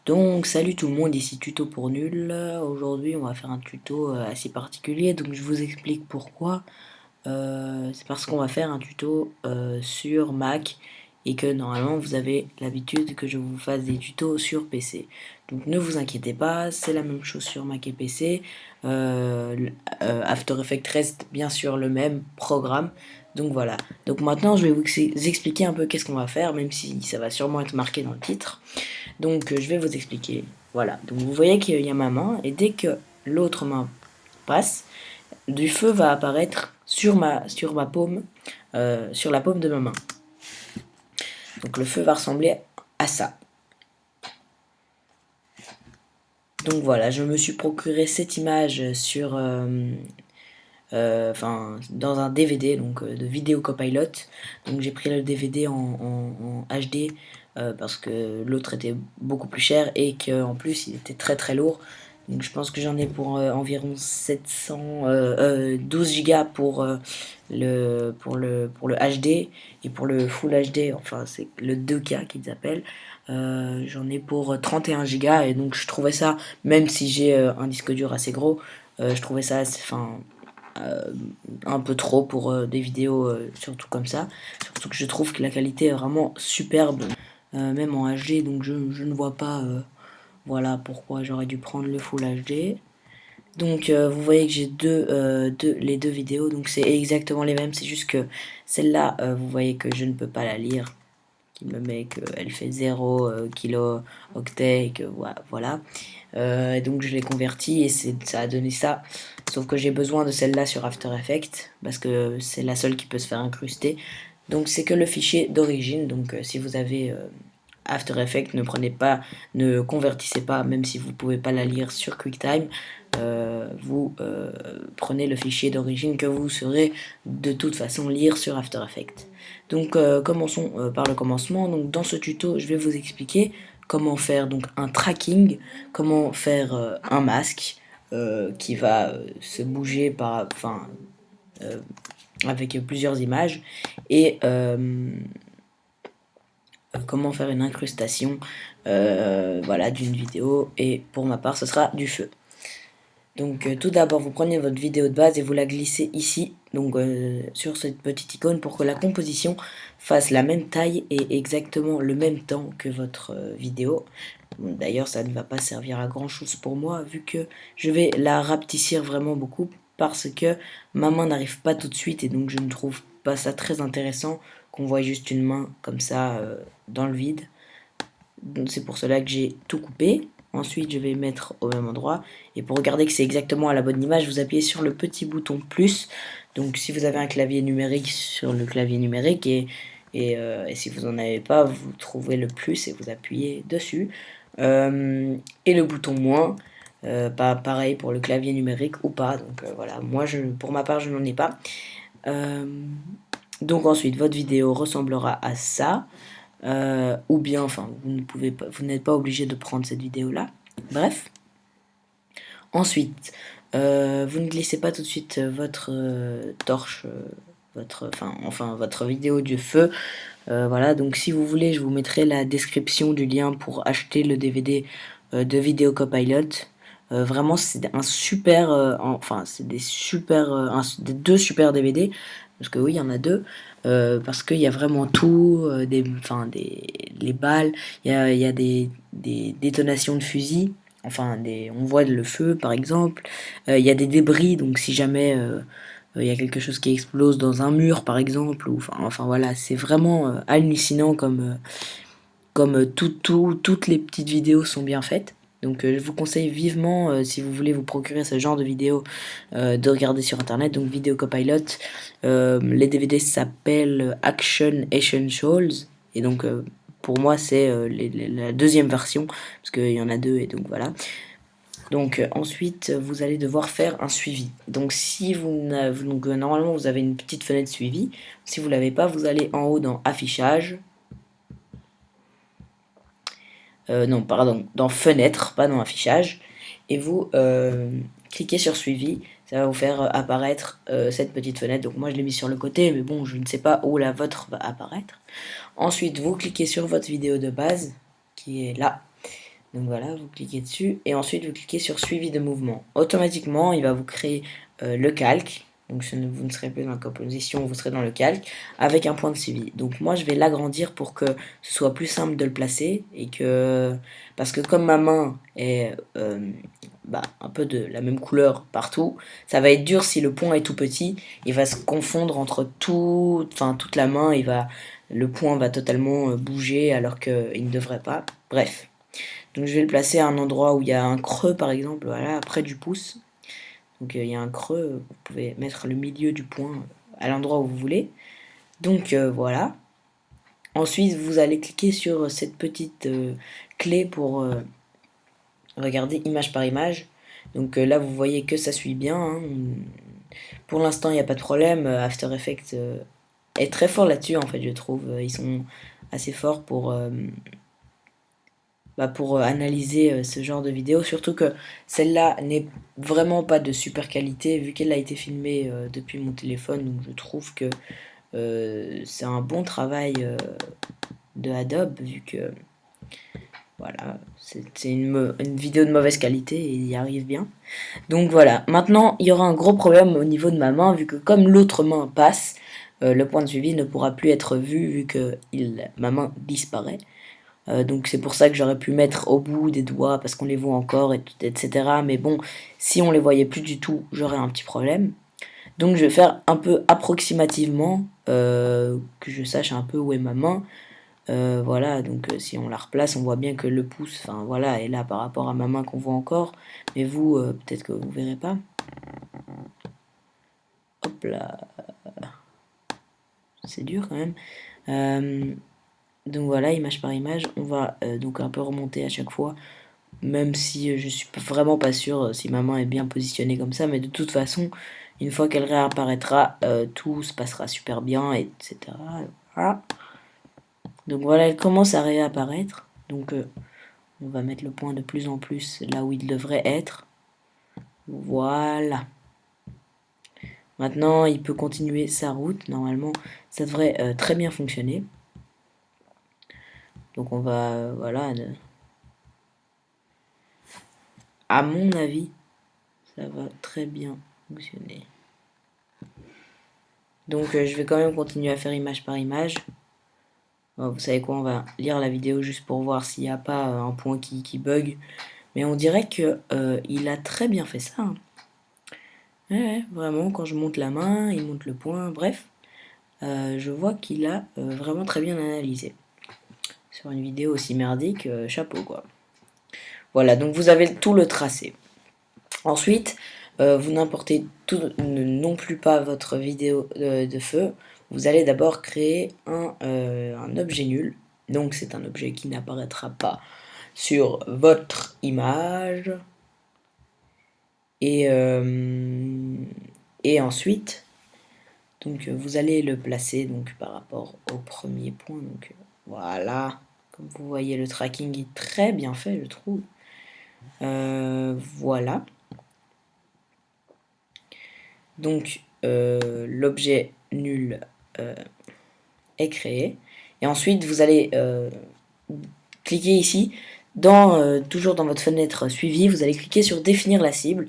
Donc salut tout le monde, ici Tuto pour Nul. Aujourd'hui on va faire un tuto assez particulier, donc je vous explique pourquoi. C'est parce qu'on va faire un tuto sur Mac et que normalement vous avez l'habitude que je vous fasse des tutos sur PC. Donc ne vous inquiétez pas, c'est la même chose sur Mac et PC. After Effects reste bien sûr le même programme. Donc voilà. Donc maintenant je vais vous expliquer un peu qu'est-ce qu'on va faire, même si ça va sûrement être marqué dans le titre. Donc je vais vous expliquer. Voilà, donc vous voyez qu'il y a ma main et dès que l'autre main passe, du feu va apparaître sur ma paume, sur la paume de ma main. Donc le feu va ressembler à ça. Donc voilà, je me suis procuré cette image sur, dans un DVD donc de vidéo copilot. Donc j'ai pris le DVD en HD parce que l'autre était beaucoup plus cher et qu'en plus il était très très lourd. Donc je pense que j'en ai pour environ 12 Go pour le HD et pour le Full HD, enfin c'est le 2K qu'ils appellent. J'en ai pour 31 Go et donc je trouvais ça, même si j'ai un disque dur assez gros, je trouvais ça un peu trop pour des vidéos surtout comme ça. Surtout que je trouve que la qualité est vraiment superbe, même en HD, donc je ne vois pas voilà pourquoi j'aurais dû prendre le Full HD. Donc vous voyez que j'ai les deux vidéos, donc c'est exactement les mêmes, c'est juste que celle-là, vous voyez que je ne peux pas la lire, qui me met qu'elle fait 0 kilo-octets et que voilà. Donc je l'ai converti et ça a donné ça. Sauf que j'ai besoin de celle-là sur After Effects parce que c'est la seule qui peut se faire incruster. Donc c'est que le fichier d'origine. Donc si vous avez After Effects, ne convertissez pas, même si vous pouvez pas la lire sur QuickTime. Vous prenez le fichier d'origine que vous saurez de toute façon lire sur After Effects. Donc commençons par le commencement. Donc dans ce tuto, je vais vous expliquer comment faire donc un tracking, comment faire un masque qui va se bouger avec plusieurs images et comment faire une incrustation voilà, d'une vidéo, et pour ma part ce sera du feu. Donc tout d'abord vous prenez votre vidéo de base et vous la glissez ici, donc sur cette petite icône, pour que la composition fasse la même taille et exactement le même temps que votre vidéo. D'ailleurs ça ne va pas servir à grand chose pour moi vu que je vais la rapetissir vraiment beaucoup parce que ma main n'arrive pas tout de suite et donc je ne trouve pas ça très intéressant qu'on voit juste une main comme ça dans le vide. C'est pour cela que j'ai tout coupé. Ensuite, je vais mettre au même endroit. Et pour regarder que c'est exactement à la bonne image, vous appuyez sur le petit bouton plus. Donc, si vous avez un clavier numérique, sur le clavier numérique. Et si vous n'en avez pas, vous trouvez le plus et vous appuyez dessus. Et le bouton moins. Pas pareil pour le clavier numérique ou pas. Donc, voilà. Moi, pour ma part, je n'en ai pas. Donc, ensuite, votre vidéo ressemblera à ça. Ou bien, enfin, vous n'êtes pas obligé de prendre cette vidéo là. Bref. Ensuite, vous ne glissez pas tout de suite votre torche, votre vidéo du feu. Voilà, donc si vous voulez, je vous mettrai la description du lien pour acheter le DVD de Vidéo Copilot. Vraiment, c'est un super, c'est des deux super DVD, parce que oui, il y en a deux, parce qu'il y a vraiment tout, les balles, il y a des détonations de fusil, on voit le feu par exemple, il y a des débris, donc si jamais il y a quelque chose qui explose dans un mur par exemple, ou voilà, c'est vraiment hallucinant comme toutes les petites vidéos sont bien faites. Donc je vous conseille vivement, si vous voulez vous procurer ce genre de vidéos, de regarder sur internet, donc Vidéo Copilot. Les DVD s'appellent Action Essentials, et donc pour moi c'est la deuxième version, parce qu'il y en a deux, et donc voilà. Donc ensuite vous allez devoir faire un suivi. Donc si normalement vous avez une petite fenêtre suivi. Si vous l'avez pas, vous allez en haut dans affichage. Non, pardon, dans fenêtre, pas dans affichage, et vous cliquez sur suivi, ça va vous faire apparaître cette petite fenêtre. Donc moi je l'ai mis sur le côté, mais bon, je ne sais pas où la vôtre va apparaître. Ensuite, vous cliquez sur votre vidéo de base, qui est là. Donc voilà, vous cliquez dessus et ensuite vous cliquez sur suivi de mouvement. Automatiquement, il va vous créer le calque. Donc vous ne serez plus dans la composition, vous serez dans le calque avec un point de suivi. Donc moi, je vais l'agrandir pour que ce soit plus simple de le placer et que parce que comme ma main est un peu de la même couleur partout, ça va être dur si le point est tout petit. Il va se confondre entre toute la main. Le point va totalement bouger alors qu'il ne devrait pas. Bref. Donc je vais le placer à un endroit où il y a un creux par exemple, voilà, près du pouce. Donc il y a un creux, vous pouvez mettre le milieu du point à l'endroit où vous voulez. Donc voilà. Ensuite vous allez cliquer sur cette petite clé pour regarder image par image. Donc là vous voyez que ça suit bien. Hein. Pour l'instant il n'y a pas de problème. After Effects est très fort là-dessus en fait je trouve. Ils sont assez forts pour analyser ce genre de vidéo, surtout que celle-là n'est vraiment pas de super qualité vu qu'elle a été filmée depuis mon téléphone, donc je trouve que c'est un bon travail de Adobe vu que voilà, c'est une vidéo de mauvaise qualité et il y arrive bien. Donc voilà, maintenant il y aura un gros problème au niveau de ma main vu que comme l'autre main passe, le point de suivi ne pourra plus être vu que ma main disparaît. Donc c'est pour ça que j'aurais pu mettre au bout des doigts parce qu'on les voit encore, etc. Mais bon, si on les voyait plus du tout, j'aurais un petit problème. Donc je vais faire un peu approximativement, que je sache un peu où est ma main. Voilà, donc si on la replace, on voit bien que le pouce, enfin voilà, est là par rapport à ma main qu'on voit encore. Mais vous, peut-être que vous verrez pas. Hop là, c'est dur quand même. Donc voilà, image par image, on va donc un peu remonter à chaque fois. Même si je suis vraiment pas sûr si ma main est bien positionnée comme ça, mais de toute façon, une fois qu'elle réapparaîtra, tout se passera super bien, etc. Voilà. Donc voilà, elle commence à réapparaître. Donc on va mettre le point de plus en plus là où il devrait être. Voilà. Maintenant, il peut continuer sa route. Normalement, ça devrait très bien fonctionner. Donc on va, voilà. À mon avis, ça va très bien fonctionner. Donc je vais quand même continuer à faire image par image. Vous savez quoi, on va lire la vidéo juste pour voir s'il n'y a pas un point qui bug. Mais on dirait que il a très bien fait ça. Hein. Ouais, vraiment, quand je monte la main, il monte le point, bref. Je vois qu'il a vraiment très bien analysé. Sur une vidéo aussi merdique, chapeau quoi. Voilà, donc vous avez tout le tracé. Ensuite, vous n'importez non plus pas votre vidéo de feu. Vous allez d'abord créer un objet nul. Donc c'est un objet qui n'apparaîtra pas sur votre image. Et ensuite, donc vous allez le placer donc par rapport au premier point. Donc voilà, comme vous voyez, le tracking est très bien fait, je trouve. Voilà. Donc l'objet nul est créé. Et ensuite, vous allez cliquer ici, toujours dans votre fenêtre suivi, vous allez cliquer sur définir la cible.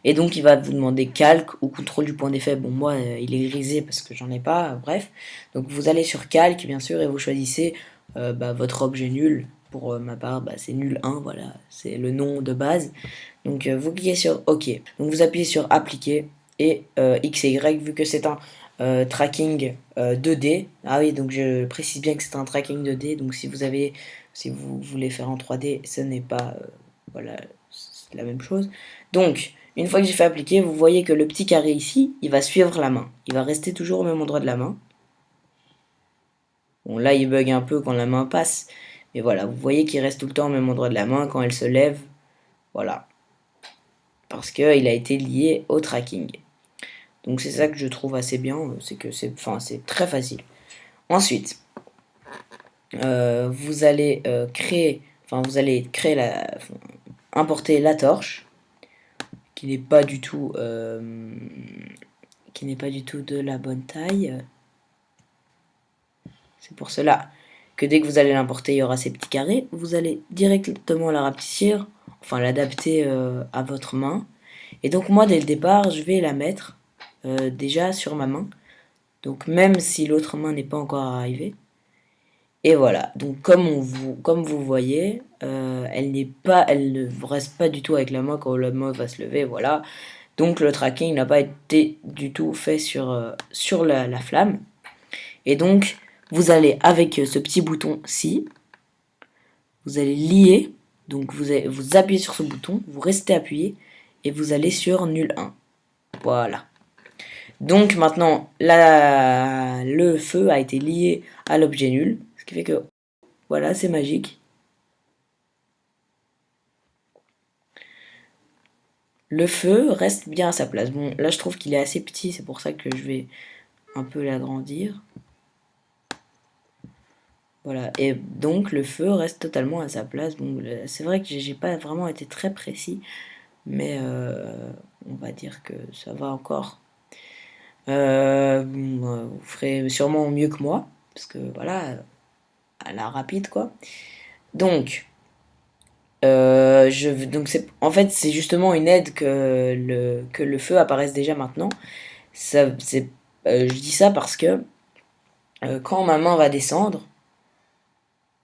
Et donc, il va vous demander calque ou contrôle du point d'effet. Bon, moi, il est grisé parce que j'en ai pas, bref. Donc, vous allez sur calque, bien sûr, et vous choisissez votre objet nul. Pour ma part, c'est nul 1, voilà, c'est le nom de base. Donc, vous cliquez sur OK. Donc, vous appuyez sur appliquer et X et Y, vu que c'est un tracking 2D. Ah oui, donc je précise bien que c'est un tracking 2D. Donc si vous voulez faire en 3D, ce n'est pas voilà, c'est la même chose. Donc une fois que j'ai fait appliquer, vous voyez que le petit carré ici, il va suivre la main. Il va rester toujours au même endroit de la main. Bon là, il bug un peu quand la main passe, mais voilà, vous voyez qu'il reste tout le temps au même endroit de la main quand elle se lève. Voilà, parce qu'il a été lié au tracking. Donc c'est ça que je trouve assez bien, c'est que c'est très facile. Ensuite, vous allez importer la torche, qui n'est pas du tout de la bonne taille. C'est pour cela que dès que vous allez l'importer, il y aura ces petits carrés. Vous allez directement la rapetisser, enfin l'adapter à votre main. Et donc moi, dès le départ, je vais la mettre déjà sur ma main. Donc même si l'autre main n'est pas encore arrivée. Et voilà, donc comme vous voyez, elle ne reste pas du tout avec la main quand la main va se lever, voilà. Donc le tracking n'a pas été du tout fait sur la flamme. Et donc vous allez avec ce petit bouton-ci, vous allez lier, donc vous appuyez sur ce bouton, vous restez appuyé et vous allez sur nul 1. Voilà. Donc maintenant, le feu a été lié à l'objet nul, ce qui fait que voilà, c'est magique. Le feu reste bien à sa place. Bon, là je trouve qu'il est assez petit, c'est pour ça que je vais un peu l'agrandir. Voilà, et donc le feu reste totalement à sa place. Bon, c'est vrai que j'ai pas vraiment été très précis, mais on va dire que ça va encore. Vous ferez sûrement mieux que moi, parce que voilà, à la rapide quoi. Donc, en fait, c'est justement une aide que le feu apparaisse déjà maintenant. Je dis ça parce que quand ma main va descendre,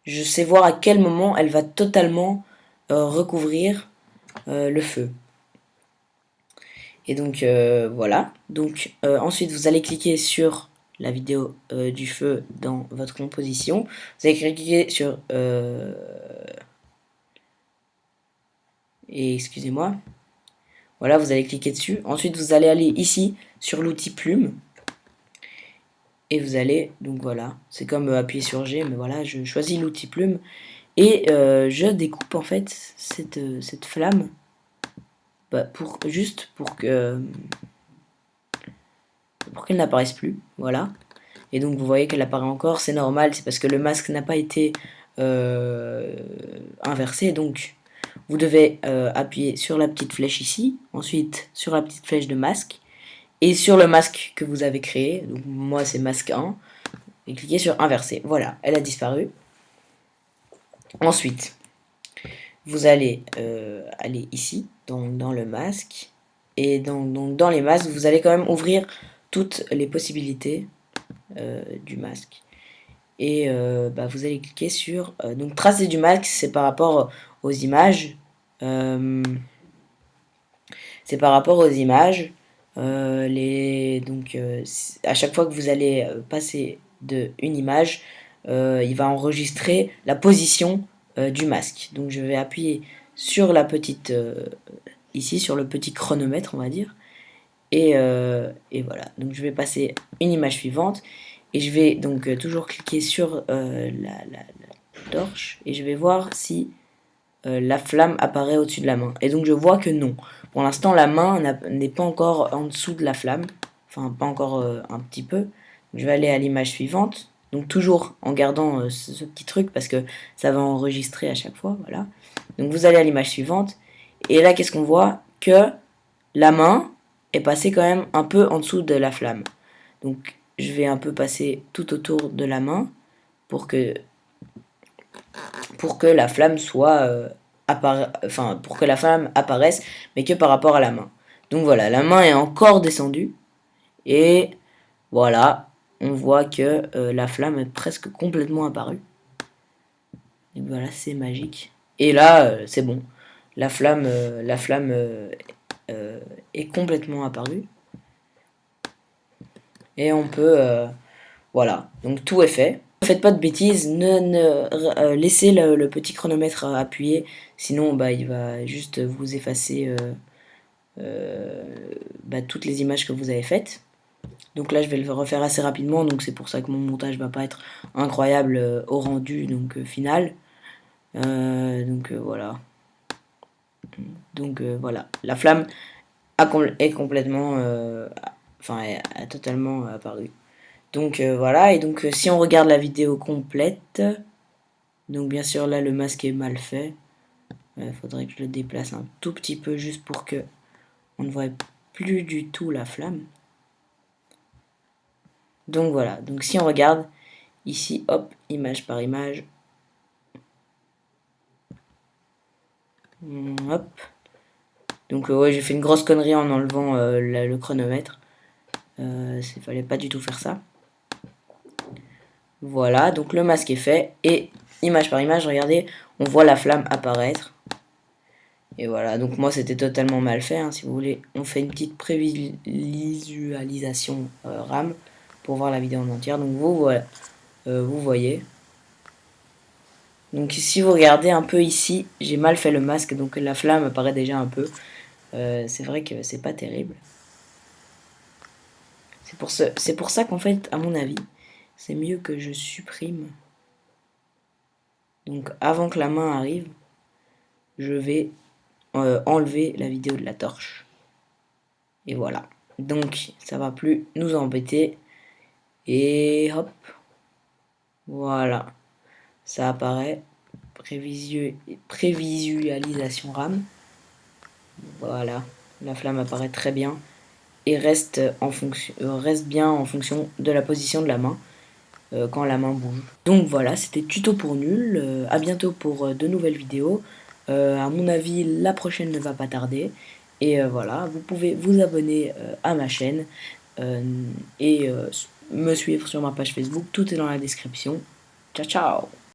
je sais voir à quel moment elle va totalement recouvrir le feu. Et donc voilà. Donc ensuite vous allez cliquer sur la vidéo du feu dans votre composition. Vous allez cliquer sur et excusez-moi. Voilà, vous allez cliquer dessus. Ensuite vous allez aller ici sur l'outil plume. Et vous allez, donc voilà, c'est comme appuyer sur G, mais voilà, je choisis l'outil plume. Et je découpe en fait cette flamme juste pour qu'elle n'apparaisse plus, voilà. Et donc vous voyez qu'elle apparaît encore, c'est normal, c'est parce que le masque n'a pas été inversé. Donc vous devez appuyer sur la petite flèche ici, ensuite sur la petite flèche de masque, et sur le masque que vous avez créé, donc moi c'est masque 1, et cliquez sur inverser. Voilà, elle a disparu. Ensuite, vous allez aller ici, dans le masque, et dans les masques, vous allez quand même ouvrir toutes les possibilités du masque. Et vous allez cliquer sur donc tracer du masque, c'est par rapport aux images. C'est par rapport aux images. À chaque fois que vous allez passer une image, il va enregistrer la position du masque. Donc je vais appuyer sur la petite ici sur le petit chronomètre, on va dire. Et voilà. Donc je vais passer une image suivante. Et je vais donc toujours cliquer sur la torche. Et je vais voir si la flamme apparaît au-dessus de la main. Et donc je vois que non. Pour l'instant, la main n'est pas encore en dessous de la flamme. Enfin, pas encore un petit peu. Donc, je vais aller à l'image suivante. Donc toujours en gardant ce petit truc parce que ça va enregistrer à chaque fois. Voilà. Donc vous allez à l'image suivante. Et là, qu'est-ce qu'on voit? Que la main est passée quand même un peu en dessous de la flamme. Donc je vais un peu passer tout autour de la main pour que la flamme soit pour que la flamme apparaisse, mais que par rapport à la main. Donc voilà, la main est encore descendue et voilà, on voit que la flamme est presque complètement apparue. Et voilà, c'est magique. Et là, c'est bon, la flamme est complètement apparue et on peut voilà, donc tout est fait. Ne faites pas de bêtises, laissez le petit chronomètre appuyé, sinon il va juste vous effacer toutes les images que vous avez faites. Donc là je vais le refaire assez rapidement, donc c'est pour ça que mon montage va pas être incroyable au rendu final. Voilà. Donc voilà, la flamme est complètement, a totalement apparu. Donc voilà, et donc si on regarde la vidéo complète, donc bien sûr là le masque est mal fait. Il faudrait que je le déplace un tout petit peu juste pour que on ne voit plus du tout la flamme. Donc voilà, donc si on regarde, Ici, hop, image par image. Hop. Donc ouais, j'ai fait une grosse connerie en enlevant le chronomètre. Il fallait pas du tout faire ça. Voilà, donc le masque est fait. Et image par image, regardez, on voit la flamme apparaître. Et voilà, donc moi c'était totalement mal fait, hein, si vous voulez. On fait une petite prévisualisation RAM pour voir la vidéo en entière. Donc vous, voilà, vous voyez. Donc si vous regardez un peu ici, j'ai mal fait le masque, donc la flamme apparaît déjà un peu. C'est vrai que c'est pas terrible. C'est pour ça qu'en fait, à mon avis, c'est mieux que je supprime. Donc avant que la main arrive, je vais enlever la vidéo de la torche. Et voilà. Donc ça va plus nous embêter. Et hop. Voilà. Ça apparaît. Prévisualisation RAM. Voilà. La flamme apparaît très bien. Et reste bien en fonction de la position de la main. Quand la main bouge. Donc voilà, c'était tuto pour nul. À bientôt pour de nouvelles vidéos. À mon avis, la prochaine ne va pas tarder. Et voilà, vous pouvez vous abonner à ma chaîne et me suivre sur ma page Facebook. Tout est dans la description. Ciao ciao.